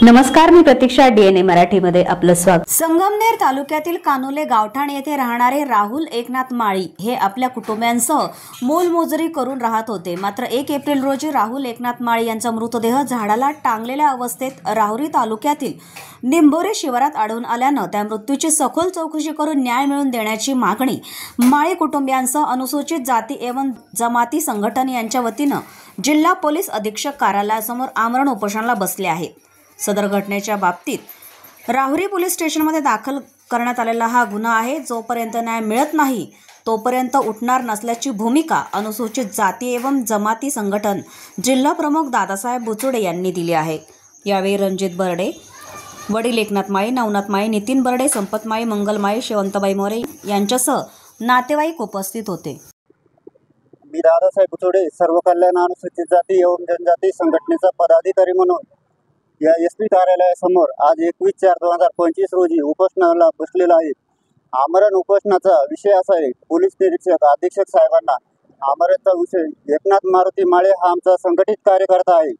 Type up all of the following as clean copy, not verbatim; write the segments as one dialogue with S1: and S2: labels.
S1: नमस्कार, मी प्रतीक्षा. DNA मराठीमध्ये आपलं स्वागत.
S2: संगमनेर तालुक्यातील कानोले गावठाण येथे राहणारे राहुल एकनाथ माळी हे आपल्या कुटुंबियांसह मोलमजुरी करून राहत होते. मात्र 1 एप्रिल रोजी राहुल एकनाथ माळी यांचा मृतदेह झाडाला टांगलेल्या अवस्थेत राहुरी तालुक्यातील निंभोरे शिवारात आढळून आल्यानं त्या मृत्यूची सखोल चौकशी करून न्याय मिळवून देण्याची मागणी माळी कुटुंबियांसह अनुसूचित जाती एवं जमाती संघटन यांच्या वतीनं जिल्हा पोलीस अधीक्षक कार्यालयासमोर आमरण उपोषणाला बसले आहेत. सदर घटनेच्या बाबतीत राहुरी पोलीस स्टेशनमध्ये दाखल करण्यात आलेला हा गुन्हा आहे. जोपर्यंत न्याय मिळत नाही तोपर्यंत उठणार नसल्याची भूमिका अनुसूचित जाती एवं जमाती संघटन जिल्हा प्रमुख दादासाहेब बुचुडे यांनी दिली आहे. यावेळी रणजित बर्डे, वडील एकनाथ माळी, नवनाथ माळी, नितीन बर्डे, संपत माळी, मंगल माळी, शेवंतबाई मोरे यांच्यासह नातेवाईक उपस्थित होते.
S3: मी दादासाहेब बुचुडे, सर्व कल्याण अनुसूचित जाती एवं जनजाती संघटनेचा पदाधिकारी म्हणून या SP कार्यालयासमोर आज 21/4/2025 रोजी उपोषणाला बसलेला आहे. आमरण उपोषणाचा विषय असा आहे, पोलीस निरीक्षक अधीक्षक साहेबांना आमरणचा विषय एकनाथ मारुती माळे हा आमचा संघटित कार्यकर्ता आहे.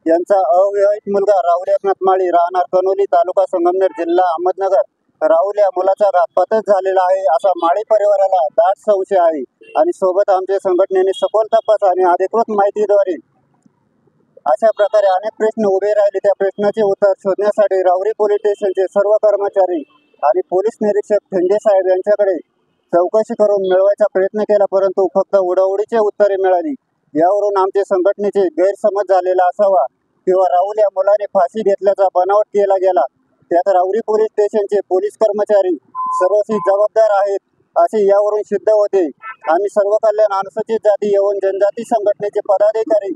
S3: यांचा अविवाहित मुलगा राहुल एकनाथ माळी राहणार कनोली, तालुका संगमनेर, जिल्हा अहमदनगर. राहुल या मुलाचा घातपातच झालेला आहे असा माळी परिवाराला दाट संशय आहे आणि सोबत आमच्या संघटनेने सखोल तपास आणि अधिकृत माहितीद्वारे अशा प्रकारे अनेक प्रश्न उभे राहिले. त्या प्रश्नाचे उत्तर शोधण्यासाठी राहुरी पोलीस स्टेशनचे सर्व कर्मचारी आणि पोलीस निरीक्षक ठेंगे साहेब यांच्याकडे चौकशी करून मिळवायचा प्रयत्न केला, परंतु फक्त उडवडीचे उत्तरे मिळाली. यावरून आमच्या संघटनेचे गैरसमज झालेला असावा किंवा राहुल या मुलाने फाशी घेतल्याचा बनावट केला गेला. त्यात राहुरी पोलीस स्टेशनचे पोलीस कर्मचारी सर्वस्वी जबाबदार आहेत असे यावरून सिद्ध होते. आम्ही सर्व कल्याण अनुसूचित जाती एवं जनजाती संघटनेचे पदाधिकारी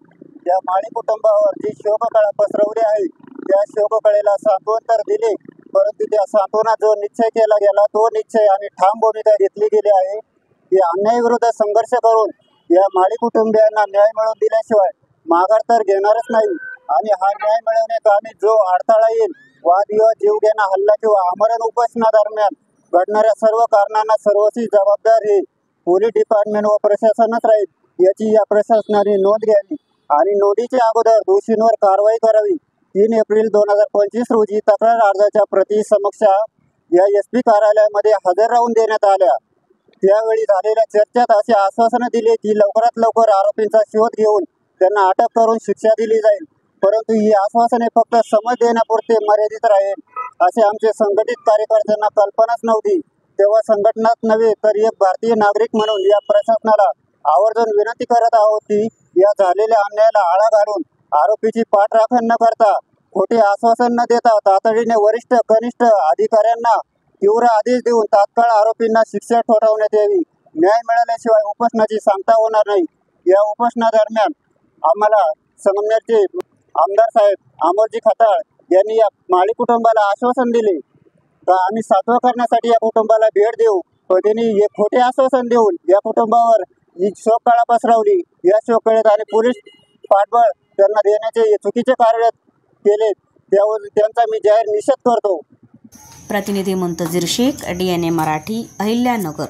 S3: या माळी कुटुंबावर जी शोककळा पसरवली आहे त्या शोककळेला सांत्वन तर दिले, परंतु त्या सांत्वनात जो निश्चय केला गेला तो निश्चय आणि ठाम भूमिका घेतली गेली आहे की अन्यायाविरुद्ध संघर्ष करून या माळी कुटुंबियांना न्याय मिळवून दिल्याशिवाय माघार तर घेणारच नाही. आणि हा न्याय मिळवण्याकामी जो अडथळा येईल, वादविवाद, जीवघेणा हल्ला किंवा आमरण उपोषणादरम्यान घडणाऱ्या सर्व कारणांना सर्वस्वी जबाबदार हे पोलीस डिपार्टमेंट व प्रशासनच राहील, याची या प्रशासनाने नोंद घ्यावी आणि नोंदीच्या अगोदर दोषींवर कारवाई करावी. 3 एप्रिल 2025 रोजी तक्रार अर्जाच्या प्रती समक्ष या SP कार्यालयामध्ये हजर राहून देण्यात आल्या. त्यावेळी झालेल्या चर्चेत असे आश्वासन दिले की लवकरात लवकर आरोपींचा शोध घेऊन त्यांना अटक करून शिक्षा दिली जाईल, परंतु ही आश्वासने फक्त समज देण्यापुरते मर्यादित राहील असे आमचे संघटित कार्यकर्त्यांना कल्पनाच नव्हती. तेव्हा संघटनाच नव्हे तर एक भारतीय नागरिक म्हणून या प्रशासनाला आवर्जून विनंती करत आहोत की या झालेल्या अन्यायाला आळा घालून आरोपीची पाठराखण न करता, खोटे आश्वासन न देता तातडीने वरिष्ठ कनिष्ठ अधिकाऱ्यांना तीव्र आदेश देऊन तात्काळ आरोपींना शिक्षा ठोठावण्यात यावी. न्याय मिळाल्याशिवाय उपोषणाची सांगता होणार नाही. या उपोषणादरम्यान आम्हाला संगमनेरचे आमदार साहेब अमोलजी खताळ यांनी या माळी कुटुंबाला आश्वासन दिले तर आम्ही सातवा करण्यासाठी या कुटुंबाला भेट देऊ, पण त्यांनी हे खोटे आश्वासन देऊन या कुटुंबावर ही शोककळा पसरवली. या शोककळेत आणि पोलीस पाठबळ त्यांना देण्याचे चुकीचे कार्य केले, त्यावर त्यांचा मी जाहीर निषेध करतो.
S2: प्रतिनिधी मुंतजीर शेख, DNA मराठी, अहिल्यानगर.